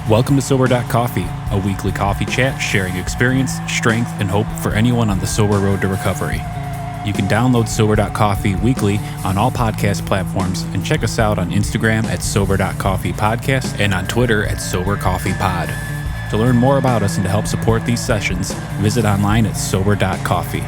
Welcome to Sober.Coffee, a weekly coffee chat sharing experience, strength, and hope for anyone on the sober road to recovery. You can download Sober.Coffee weekly on all podcast platforms and check us out on Instagram at Sober.Coffee Podcast and on Twitter at Sober.Coffee Pod. To learn more about us and to help support these sessions, visit online at Sober.Coffee.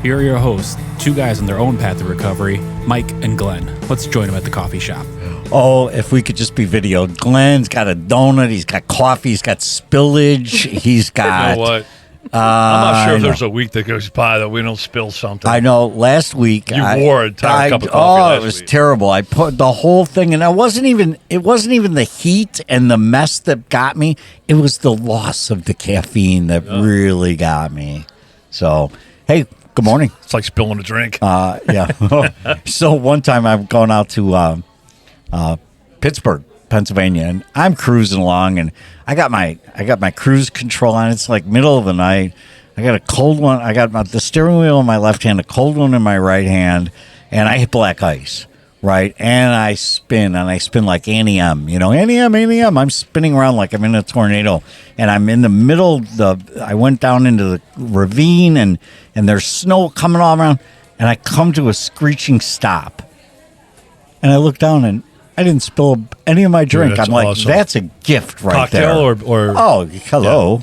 Here are your hosts, two guys on their own path to recovery, Mike and Glenn. Let's join them at the coffee shop. Oh, if we could just be videoed. Glenn's got a donut. He's got coffee. He's got spillage. He's got... You know what? I'm not sure if there's a week that goes by that we don't spill something. I know. Last week... You wore an entire cup of coffee last it was week. terrible. I put the whole thing, and it wasn't even the heat and the mess that got me. It was the loss of the caffeine that really got me. So, hey, good morning. It's like spilling a drink. Yeah. So one time I'm going out to Pittsburgh, Pennsylvania, and I'm cruising along, and I got my cruise control on. It's like middle of the night. I got a cold one. I got the steering wheel in my left hand, a cold one in my right hand, and I hit black ice, right? And I spin like Annie M. You know, Annie M. I'm spinning around like I'm in a tornado, and I'm in the middle. I went down into the ravine, and there's snow coming all around, and I come to a screeching stop, and I look down, and I didn't spill any of my drink. Dude, I'm like, awesome. That's a gift right Cocktail there. or Oh, hello. Yeah.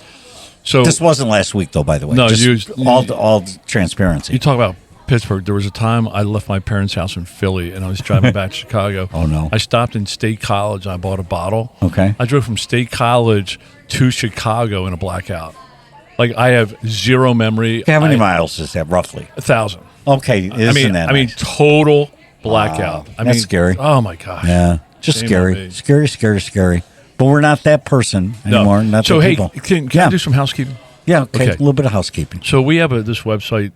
So This wasn't last week, though, by the way. No, just all transparency. you talk about Pittsburgh. There was a time I left my parents' house in Philly, and I was driving back to Chicago. Oh, no. I stopped in State College, and I bought a bottle. Okay. I drove from State College to Chicago in a blackout. Like, I have zero memory. How many miles is that, roughly? 1,000. Okay, isn't that I mean, nice? total blackout. That's scary. Oh, my gosh. Yeah, just Shame on scary. me. Scary. But we're not that person anymore. Not So, that hey, people. can Yeah. I do some housekeeping? Yeah, okay. Okay. A little bit of housekeeping. So we have this website.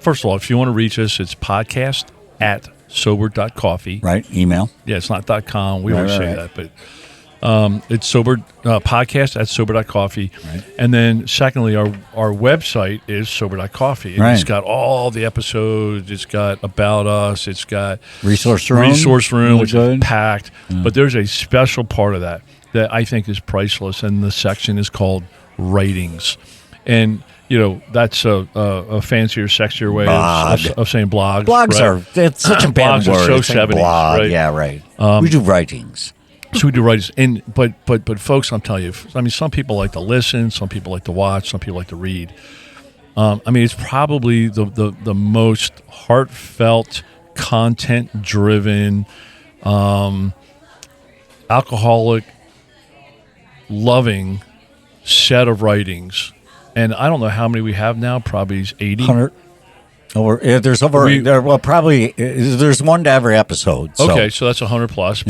First of all, if you want to reach us, it's podcast at Sober.Coffee. Right, email. Yeah, it's not .com. We Right, always right, say right. that, but it's podcast at Sober.Coffee. Right. And then secondly, our website is Sober.Coffee. And Right. It's got all the episodes. It's got About Us. It's got Resource room. Really which is good. packed. But there's a special part of that I think is priceless, and the section is called Writings. And that's a fancier, sexier way of saying blogs. Blogs right? it's such a bad Blogs are word. so It's like 70s, blog. right? Yeah, right. We do writings. So we do writings, and but folks, I'm telling you, some people like to listen, some people like to watch, some people like to read. It's probably the most heartfelt, content-driven, alcoholic, loving set of writings. And I don't know how many we have now. Probably 80. 100. There's one to every episode. So. Okay, so that's 100 plus.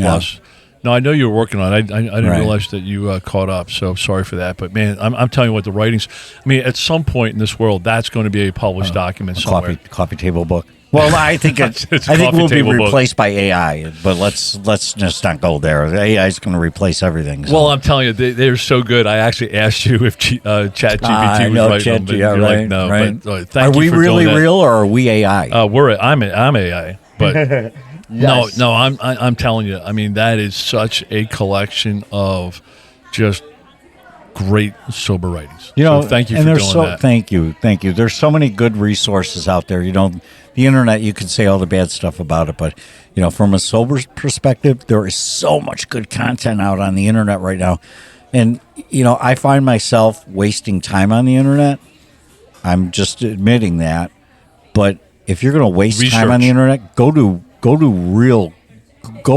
No, I know you were working on it. I didn't realize that you caught up, so sorry for that. But, man, I'm telling you what, the writings, at some point in this world, that's going to be a published document somewhere. Coffee table book. Well, I think I think we'll be replaced by AI, but let's just not go there. AI is going to replace everything. So. Well, I'm telling you, they're so good. I actually asked you if ChatGPT was writing them, but you're like, no. Right. But thank are you we for really doing that. real, or are we AI? I'm AI, but Yes. no, I'm telling you. That is such a collection of just great sober writings. So thank you for doing that. Thank you. There's so many good resources out there. The internet, you can say all the bad stuff about it, but from a sober perspective, there is so much good content out on the internet right now. And I find myself wasting time on the internet. I'm just admitting that. But if you're going to waste time on the internet, go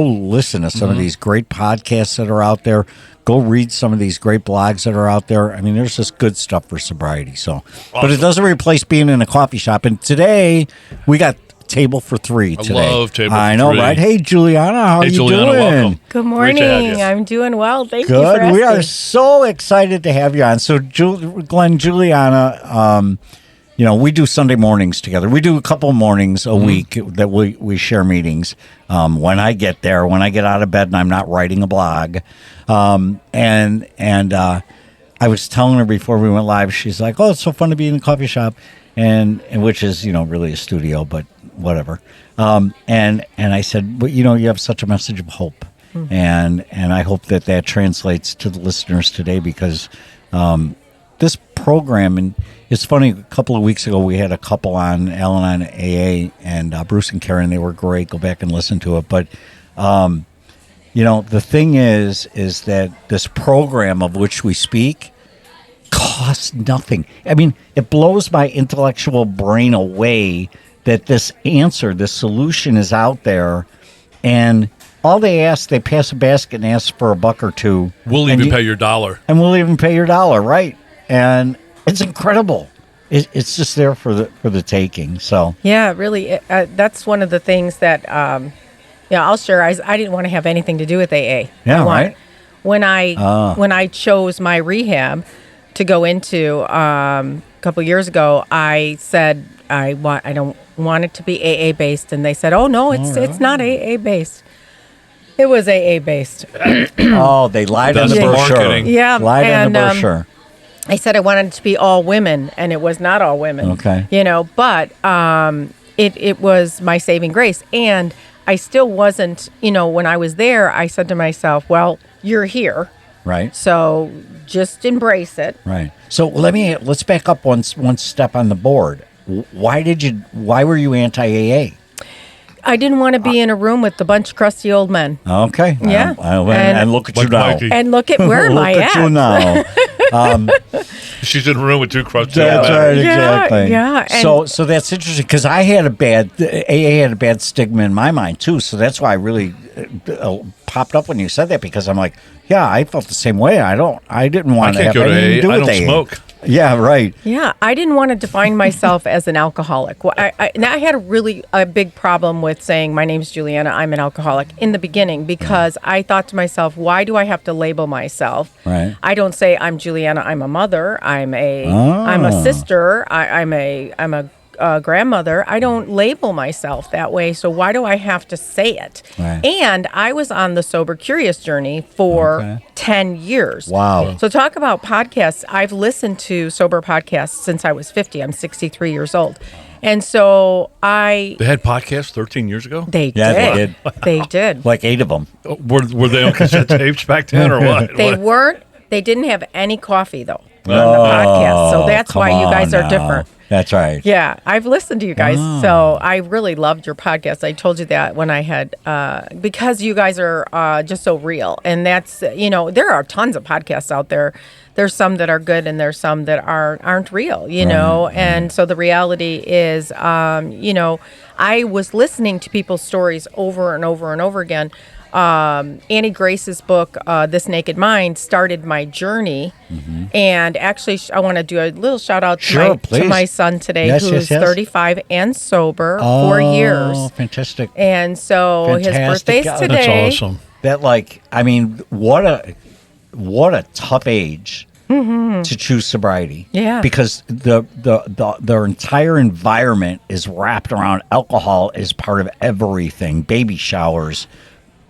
listen to some of these great podcasts that are out there. Go read some of these great blogs that are out there. There's just good stuff for sobriety. So, but it doesn't replace being in a coffee shop. And today we got table for three. Today, I love table for I know, three. right? Hey, Juliana, how are you Juliana, doing? welcome. Good Great to have morning. you. I'm doing well. Thank you Good. for asking. We are so excited to have you on. So, Glenn, Juliana, we do Sunday mornings together. We do a couple mornings a week that we share meetings. When I get there, when I get out of bed and I'm not writing a blog, and I was telling her before we went live, she's like, "Oh, it's so fun to be in the coffee shop," and which is really a studio, but whatever. And I said, "But you have such a message of hope." And I hope that translates to the listeners today, because this program, and it's funny, a couple of weeks ago we had a couple on, Al-Anon AA, and Bruce and Karen. They were great. Go back and listen to it. But the thing is that this program of which we speak costs nothing. I mean, it blows my intellectual brain away that this solution is out there, and all they pass a basket and ask for $1 or $2. We'll even pay your $1. And we'll even pay your $1, right? And it's incredible. It's just there for the taking. So yeah, really, that's one of the things that I'll share. I didn't want to have anything to do with AA. Yeah, right. When I chose my rehab to go into a couple of years ago, I said I don't want it to be AA based, and they said, "Oh no, it's not AA based." It was AA based. Oh, they lied on the brochure. Marketing. Yeah, lied on the brochure. I said I wanted it to be all women, and it was not all women. Okay. But it was my saving grace, and I still wasn't. When I was there, I said to myself, "Well, you're here, right? So just embrace it." Right. So let's back up one step on the board. Why were you anti-AA? I didn't want to be in a room with a bunch of crusty old men. Okay. Yeah. And look at you now. Mikey. And look at where am I at? Look at you now. She's in a room with 2 crusty old That's men. right, exactly. Yeah. So that's interesting, because AA had a bad stigma in my mind too. So that's why I really popped up when you said that, because I'm like, yeah, I felt the same way. I didn't want to have anything to do with I don't smoke. Yeah, right. Yeah, I didn't want to define myself as an alcoholic. Well, I had a big problem with saying my name's Julianna, I'm an alcoholic in the beginning, because I thought to myself, why do I have to label myself? Right. I don't say I'm Julianna, I'm a mother, I'm a sister, I'm a grandmother. I don't label myself that way, so why do I have to say it? Right. And I was on the Sober Curious journey for 10 years. Wow. So talk about podcasts. I've listened to Sober podcasts since I was 50. I'm 63 years old. And so They had podcasts 13 years ago? They did. They did. Like 8 of them. Were they on cassette tapes back then, or what? They weren't. They didn't have any coffee, though, on the podcast. So that's why you guys are different. That's right. Yeah, I've listened to you guys, so I really loved your podcast. I told you that when I had, because you guys are just so real, and that's, there are tons of podcasts out there. There's some that are good, and there's some that aren't real, and so the reality is, I was listening to people's stories over and over and over again. Annie Grace's book, This Naked Mind, started my journey. Mm-hmm. And actually, I want to do a little shout out to my son today, who's 35 and sober, 4 years. Oh, fantastic. And so his birthday's today. That's awesome. What a tough age to choose sobriety. Yeah. Because their entire environment is wrapped around alcohol as part of everything. Baby showers,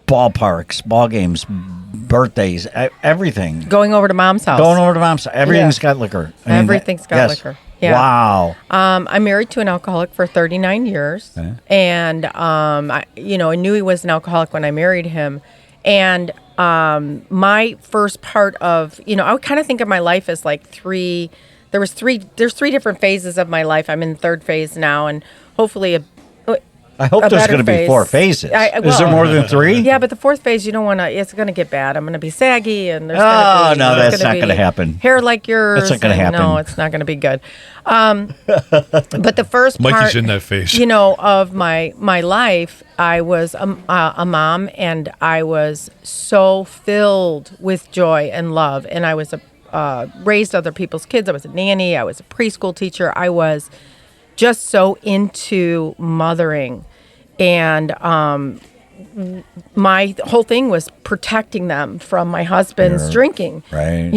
ballparks, ball games, birthdays, everything. Going over to mom's house. Everything's got liquor. Everything's got liquor. Yeah. Wow. I'm married to an alcoholic for 39 years. Okay. And, I knew he was an alcoholic when I married him. And my first part of, I would kind of think of my life as like there's 3 different phases of my life. I'm in the 3rd phase now, and hopefully I hope there's going to be 4 phases. Is there more than 3? Yeah, but the 4th phase, you don't want to. It's going to get bad. I'm going to be saggy, and there's that's not going to happen. Hair like yours. That's not going to happen. No, it's not going to be good. But the first Mikey's part, in that phase. of my life, I was a mom, and I was so filled with joy and love, and I was raised other people's kids. I was a nanny. I was a preschool teacher. I was just so into mothering, and my whole thing was protecting them from my husband's drinking, right?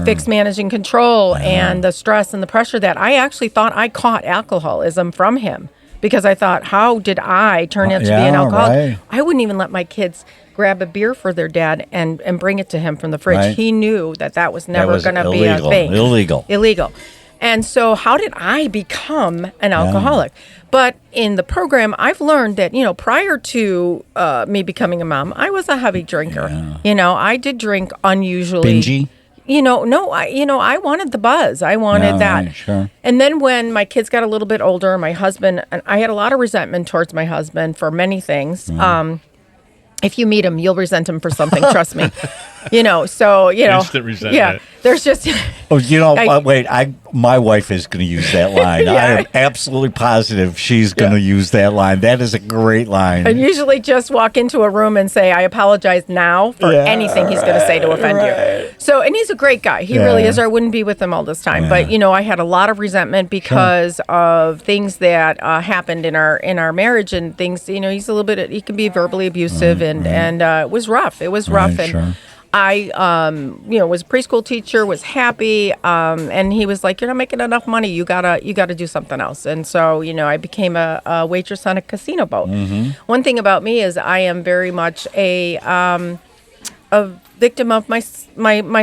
Fixed managing control and the stress and the pressure that I actually thought I caught alcoholism from him, because I thought, how did I turn out to be an alcoholic? Right. I wouldn't even let my kids grab a beer for their dad and bring it to him from the fridge. Right. He knew that was never going to be a thing. Illegal. And so how did I become an alcoholic? But in the program, I've learned that, prior to me becoming a mom, I was a heavy drinker. I did drink unusually. Bingy? No, I wanted the buzz. I wanted that. Right, sure. And then when my kids got a little bit older, my husband, and I had a lot of resentment towards my husband for many things. If you meet him, you'll resent him for something. Trust me. Instant resentment. Yeah, there's just. Wait. My wife is going to use that line. I am absolutely positive she's going to use that line. That is a great line. I usually just walk into a room and say, "I apologize now for anything he's going to say to offend you." So, and he's a great guy. He really is. Or I wouldn't be with him all this time. Yeah. But I had a lot of resentment because of things that happened in our marriage and things. He's a little bit. He can be verbally abusive and it was rough. It was rough and. I, was a preschool teacher, was happy, and he was like, "You're not making enough money. You gotta do something else." And so, I became a waitress on a casino boat. Mm-hmm. One thing about me is I am very much a victim of my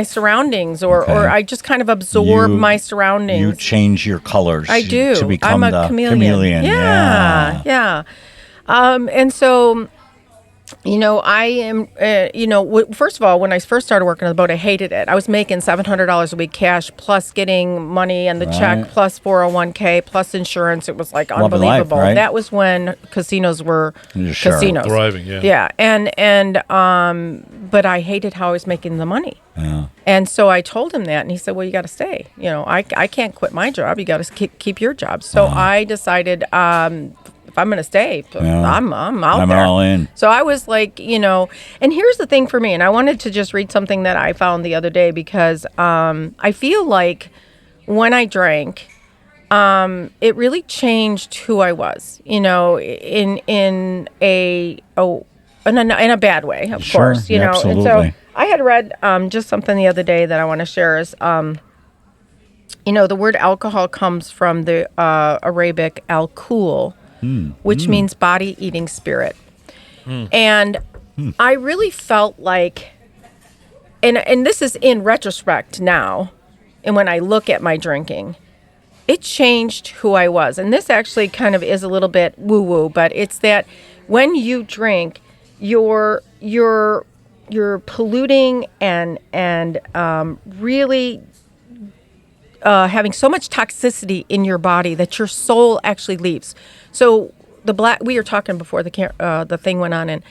surroundings, or I just kind of absorb my surroundings. You change your colors. I do. To become I'm a chameleon. Yeah. And so. I am, first of all, when I first started working on the boat, I hated it. I was making $700 a week cash, plus getting money and the check, plus 401k, plus insurance. It was like unbelievable. Life, right? That was when casinos were casinos. Thriving, yeah. Yeah. But I hated how I was making the money. Yeah. And so I told him that, and he said, "Well, you got to stay. I can't quit my job. You got to keep your job." So I decided, if I'm going to stay, I'm out there. I'm all in. So I was like, and here's the thing for me, and I wanted to just read something that I found the other day because I feel like when I drank, it really changed who I was, in a bad way, of course, Absolutely. And so I had read just something the other day that I want to share is, the word alcohol comes from the Arabic al-kul, which means body eating spirit. And I really felt like, and this is in retrospect now, and when I look at my drinking, it changed who I was. And this actually kind of is a little bit woo-woo, but it's that when you drink, you're polluting and really having so much toxicity in your body that your soul actually leaves. So we were talking before the thing went on and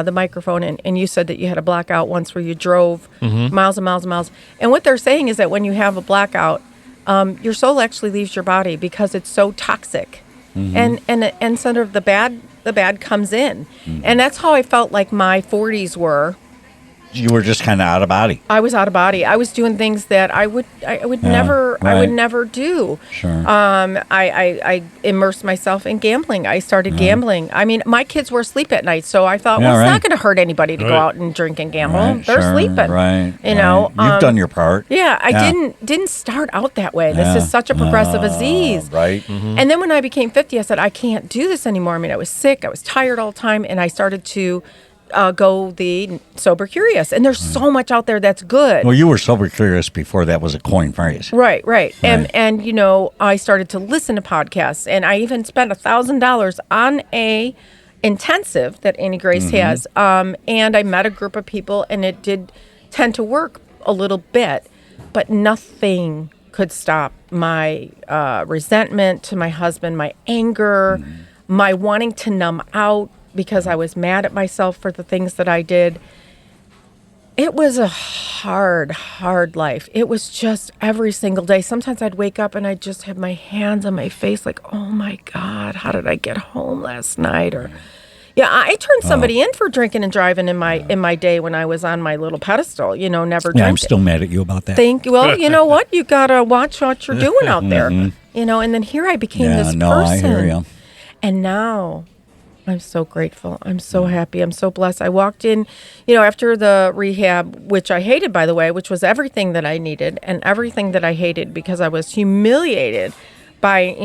the microphone, and you said that you had a blackout once where you drove miles and miles and miles. And what they're saying is that when you have a blackout, your soul actually leaves your body because it's so toxic, and sort of the bad comes in, and that's how I felt like my 40s were. You were just kind of out of body. I was out of body. I was doing things that I would never do. Sure. I immersed myself in gambling. I started gambling. I mean, my kids were asleep at night, so I thought, it's not going to hurt anybody to go out and drink and gamble. Right, They're sleeping. Right. You've done your part. Yeah, I didn't start out that way. This is such a progressive disease. Right. And then when I became 50, I said, I can't do this anymore. I mean, I was sick. I was tired all the time, and I started to go the sober curious, and there's so much out there that's good. Well, you were sober curious before that was a coined phrase. Right. And I started to listen to podcasts, and I even spent $1,000 on a intensive that Annie Grace has, and I met a group of people, and it did tend to work a little bit, but nothing could stop my resentment to my husband, my anger, my wanting to numb out because I was mad at myself for the things that I did. It was a hard life. It was just every single day. Sometimes I'd wake up and I'd just have my hands on my face like, oh my God, how did I get home last night? Or I turned somebody in for drinking and driving in my day when I was on my little pedestal, never drank. I'm still mad at you about that. Well, you know what? You got to watch what you're doing out there. And then here I became this person. I hear you. And now I'm so grateful. I'm so happy. I'm so blessed. I walked in, after the rehab, which I hated, by the way, which was everything that I needed and everything that I hated because I was humiliated by,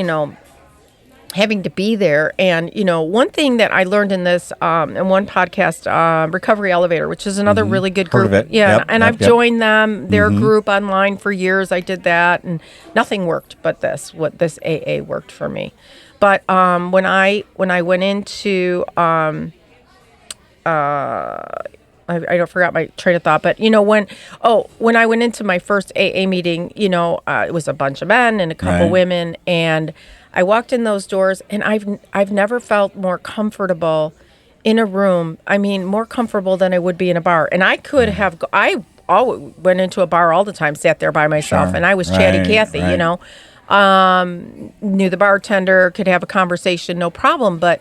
having to be there. And, one thing that I learned in this, in one podcast, Recovery Elevator, which is another really good group. Heard of it. Yeah. Yep, and yep, I've joined them, their group online for years. I did that and nothing worked but this AA worked for me. But when I went into, I don't forgot my train of thought, but when I went into my first AA meeting, it was a bunch of men and a couple women, and I walked in those doors, and I've never felt more comfortable in a room. I mean, more comfortable than I would be in a bar. And I could have. I always went into a bar all the time, sat there by myself, and I was chatty Cathy. Knew the bartender, could have a conversation, no problem. But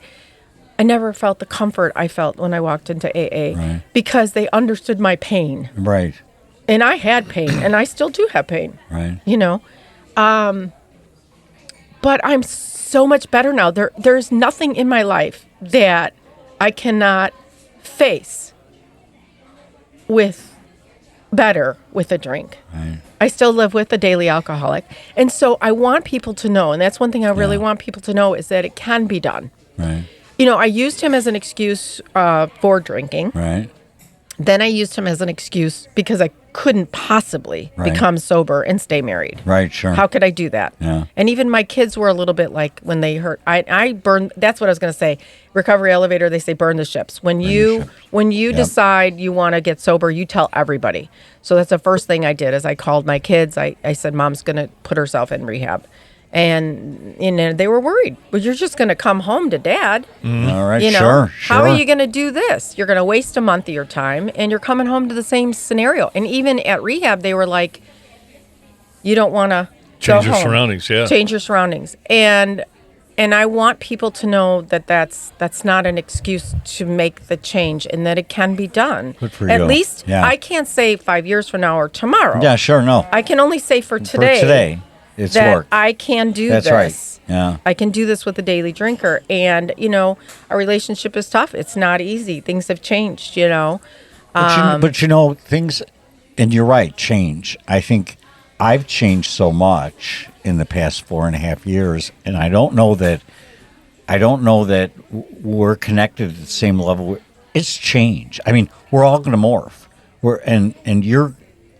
I never felt the comfort I felt when I walked into AA because they understood my pain. Right. And I had pain, and I still do have pain. Right. But I'm so much better now. There's nothing in my life that I cannot face with a drink. Right. I still live with a daily alcoholic. And so I want people to know, and that's one thing I really want people to know, is that it can be done. Right. I used him as an excuse for drinking. Right. Then I used him as an excuse because I couldn't possibly become sober and stay married. Right, sure. How could I do that? Yeah. And even my kids were a little bit like when they heard, I burned, that's what I was going to say. Recovery Elevator, they say burn the ships. When you decide you want to get sober, you tell everybody. So that's the first thing I did is I called my kids. I said, Mom's going to put herself in rehab. And they were worried. Well, you're just going to come home to Dad. All right, sure. How are you going to do this? You're going to waste a month of your time, and you're coming home to the same scenario. And even at rehab, they were like, you don't want to change your surroundings, change your surroundings. And I want people to know that that's not an excuse to make the change, and that it can be done. Good for At you. least I can't say 5 years from now or tomorrow. Yeah, sure, no. I can only say for today. For today, it's that work. I can do That's this. right. Yeah. I can do this with a daily drinker. And, our relationship is tough. It's not easy. Things have changed, But things, and you're right, change. I think I've changed so much in the past 4.5 years, and I don't know that we're connected at the same level. It's change. I mean, we're all going to morph.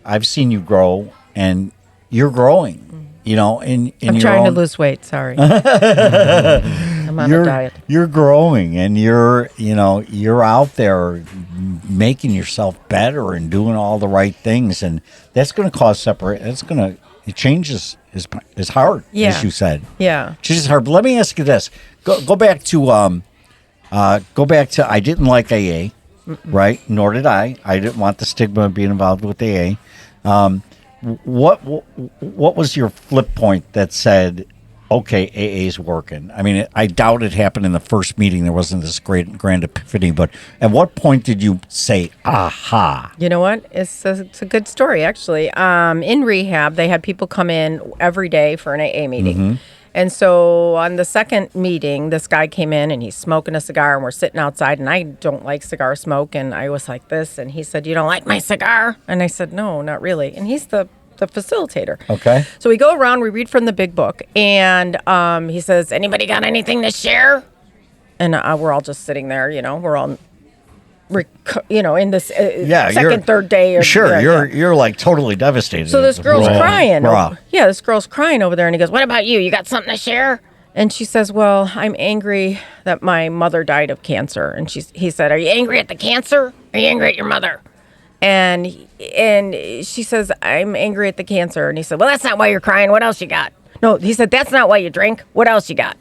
I've seen you grow, and you're growing. I'm trying to lose weight. Sorry. I'm on a diet. You're growing, and you're out there making yourself better and doing all the right things, and that's going to cause separate. Change is hard, as you said. Yeah. Change is hard. But let me ask you this: go back to I didn't like AA, right? Nor did I. I didn't want the stigma of being involved with AA. What was your flip point that said, okay, AA's working? I mean, I doubt it happened in the first meeting. There wasn't this grand epiphany, but at what point did you say, aha? You know what? It's a good story, actually. In rehab, they had people come in every day for an AA meeting. Mm-hmm. And so on the second meeting, this guy came in and he's smoking a cigar, and we're sitting outside, and I don't like cigar smoke. And I was like this, and he said, you don't like my cigar? And I said, no, not really. And he's the facilitator. Okay. So we go around, we read from the big book, and he says, anybody got anything to share? And we're all just sitting there, we're all, in this third day. You're like totally devastated. So this girl's crying. Raw. Yeah, this girl's crying over there, and he goes, what about you? You got something to share? And she says, well, I'm angry that my mother died of cancer. And he said, are you angry at the cancer? Or are you angry at your mother? And she says, I'm angry at the cancer. And he said, well, that's not why you're crying. What else you got? No, he said, that's not why you drink. What else you got?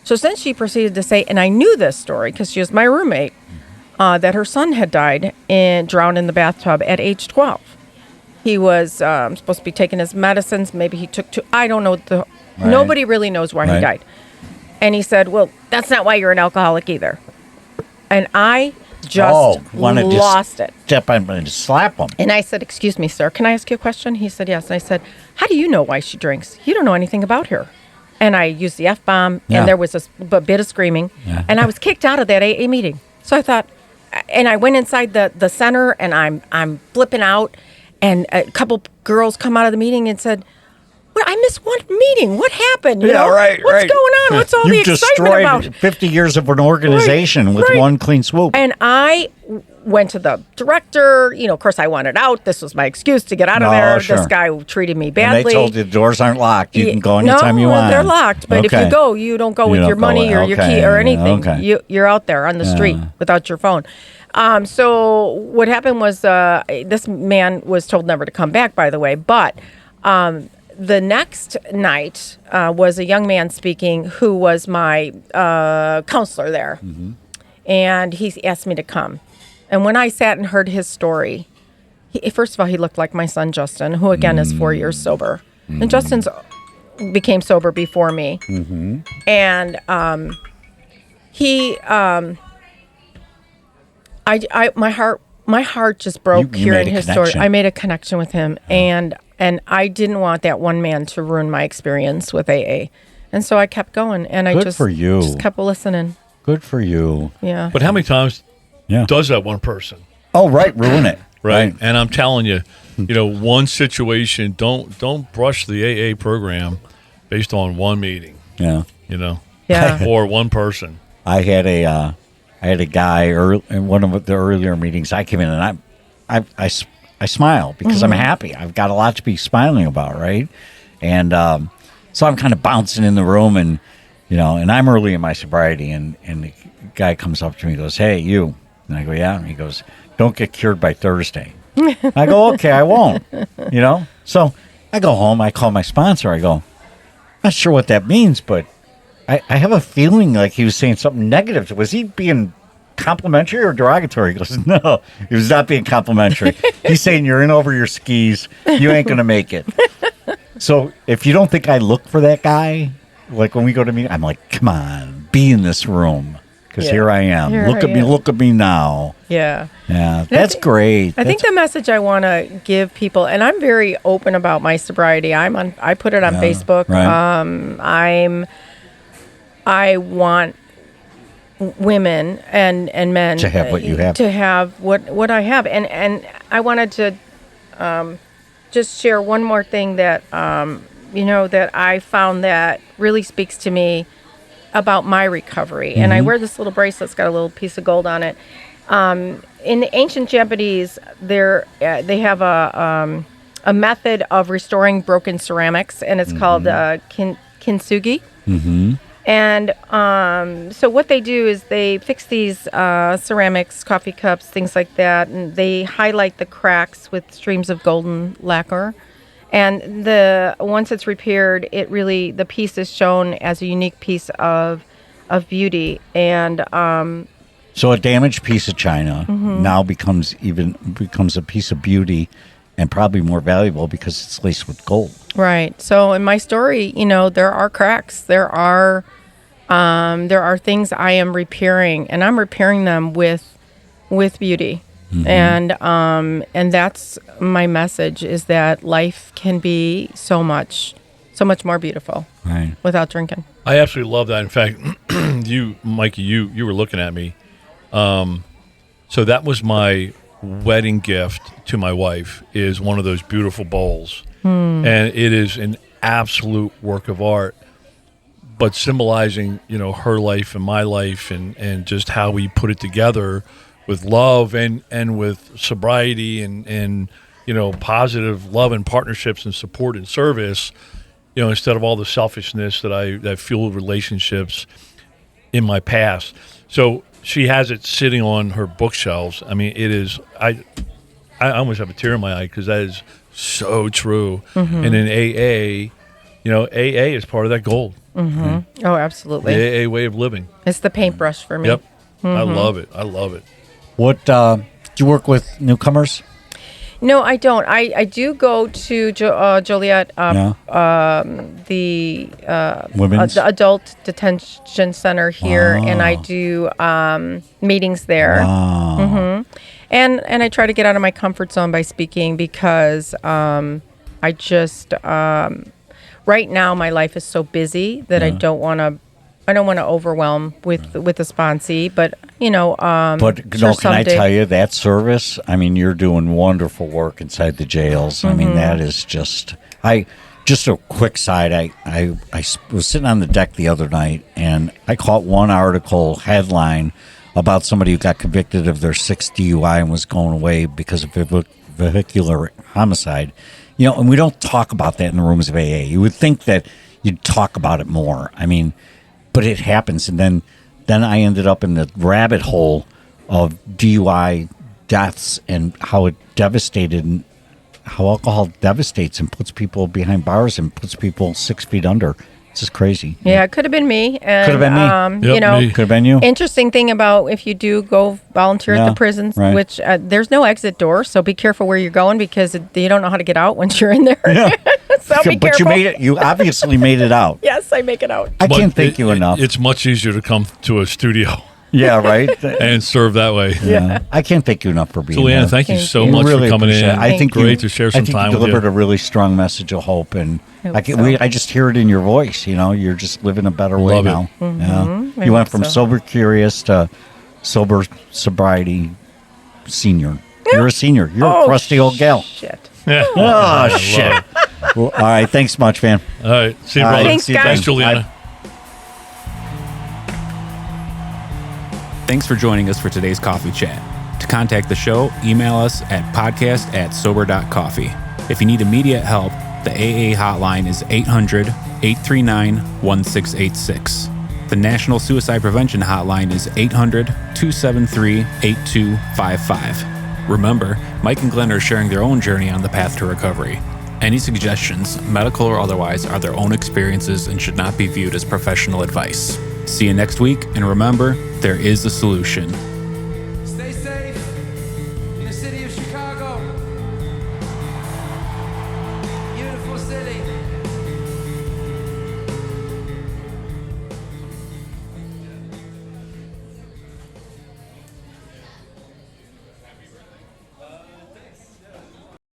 So then she proceeded to say, and I knew this story because she was my roommate, that her son had died and drowned in the bathtub at age 12. He was supposed to be taking his medicines. Maybe he took two. I don't know. Nobody really knows why he died. And he said, well, that's not why you're an alcoholic either. And I just lost it. Step on and slap him. And I said, excuse me, sir, can I ask you a question? He said, yes. And I said, how do you know why she drinks? You don't know anything about her. And I used the F-bomb, and there was a bit of screaming. Yeah. And I was kicked out of that AA meeting. So I thought, and I went inside the center, and I'm flipping out. And a couple girls come out of the meeting and said, What, I missed one meeting. What happened? You Yeah, know? right, What's right. going on? What's all the You've excitement about? destroyed 50 years of an organization with right. one clean swoop. And I went to the director. You know, of course, I wanted out. This was my excuse to get out of No, there. sure. This guy treated me And badly. they told you the doors aren't locked. You can go anytime you no, want. they're locked. But if Okay. you go, you don't go You with don't your go money with- or your okay, key or anything. okay. You're out there on the street without your phone. So what happened was this man was told never to come back, by the way. But the next night was a young man speaking who was my counselor there. Mm-hmm. And he asked me to come. And when I sat and heard his story, first of all, he looked like my son, Justin, who again is 4 years sober. And Justin's became sober before me. And my heart just broke You hearing made a his story. connection. I made a connection with him, and I didn't want that one man to ruin my experience with AA. And so I kept going, and I Good just for you. just kept listening. Good for you. Yeah. But how many times Yeah. does that one person? Oh, right. Ruin it. Right. And I'm telling you, one situation, don't brush the AA program based on one meeting, Yeah. Yeah. or one person. I had a guy in one of the earlier meetings. I came in and I smile because I'm happy. I've got a lot to be smiling about, right? And so I'm kind of bouncing in the room, and and I'm early in my sobriety, and the guy comes up to me and goes, "Hey, you," and I go, "Yeah," and he goes, "Don't get cured by Thursday." I go, "Okay, I won't." So I go home. I call my sponsor. I go, "Not sure what that means, but." I have a feeling like he was saying something negative. Was he being complimentary or derogatory? He goes, no, he was not being complimentary. He's saying you're in over your skis. You ain't going to make it. So if you don't think I look for that guy, like when we go to meet, I'm like, come on, be in this room. Because here I am. Look at me now. Yeah. Yeah, that's great. I think the message I want to give people, and I'm very open about my sobriety. I put it on Facebook. Right. I want women and men To have what you have. To have what I have, and I wanted to just share one more thing that that I found that really speaks to me about my recovery. And I wear this little bracelet. It's got a little piece of gold on it. In the ancient Japanese, they have a method of restoring broken ceramics, and it's called Kintsugi. Mm-hmm. And so what they do is they fix these ceramics, coffee cups, things like that, and they highlight the cracks with streams of golden lacquer. And once it's repaired, the piece is shown as a unique piece of beauty. And so a damaged piece of china now becomes a piece of beauty, and probably more valuable because it's laced with gold. Right. So in my story, there are cracks. There are things I am repairing, and I'm repairing them with beauty. And that's my message, is that life can be so much more beautiful without drinking. I absolutely love that. In fact, you, Mikey, you were looking at me. So that was my wedding gift to my wife, is one of those beautiful bowls. And it is an absolute work of art, but symbolizing, her life and my life, and just how we put it together with love and with sobriety and positive love and partnerships and support and service, instead of all the selfishness that fueled relationships in my past. So she has it sitting on her bookshelves. I mean, it is, I almost have a tear in my eye, because that is so true. And in AA, AA is part of that gold. Oh, absolutely. The AA way of living. It's the paintbrush for me. Yep. I love it. What do you work with newcomers? No, I don't. I do go to Joliet, the Women's? the adult detention center here, and I do meetings there. Wow. And I try to get out of my comfort zone by speaking, because I just right now my life is so busy that I don't want to overwhelm with the sponsee, but can I tell you, that service? I mean, you're doing wonderful work inside the jails. I mean, that is just Just a quick side. I was sitting on the deck the other night, and I caught one article headline about somebody who got convicted of their 6th DUI and was going away because of vehicular homicide. You know, and we don't talk about that in the rooms of AA. You would think that you'd talk about it more. I mean, but it happens. And then I ended up in the rabbit hole of DUI deaths and how it devastated and how alcohol devastates and puts people behind bars and puts people 6 feet under. It's just crazy. Yeah, it could have been me. And, could have been me. Yep, you know, me. Could have been you. interesting thing about if you do go volunteer at the prisons, right. which there's no exit door, so be careful where you're going because you don't know how to get out once you're in there. Yeah. So be But careful. you made it. You obviously made it out. Yes, I make it out. I But can't thank you enough. It's much easier to come to a studio Yeah, right. and serve that way. Yeah, I can't thank you enough for being Julianna, here. thank you Thank so you. much Really for coming in. appreciate it. I think Great to share some I think time you with delivered you. a really strong message of hope, and I hope so. I just hear it in your voice. You know, you're just living a better way Love it. now. Yeah. I You went hope from so. sober curious to sober sobriety senior. You're a senior. You're a crusty old gal. Shit. Yeah. Oh shit! Well, all right, thanks much, man. All right. See you, All right, brother. Thanks, see you guys. then. Thanks, Juliana. Thanks for joining us for today's coffee chat. To contact the show, email us at podcast@sober.coffee. If you need immediate help, the AA hotline is 800-839-1686. The National Suicide Prevention Hotline is 800-273-8255. Remember, Mike and Glenn are sharing their own journey on the path to recovery. Any suggestions, medical or otherwise, are their own experiences and should not be viewed as professional advice. See you next week, and remember, there is a solution. Stay safe in the city of Chicago. Beautiful city.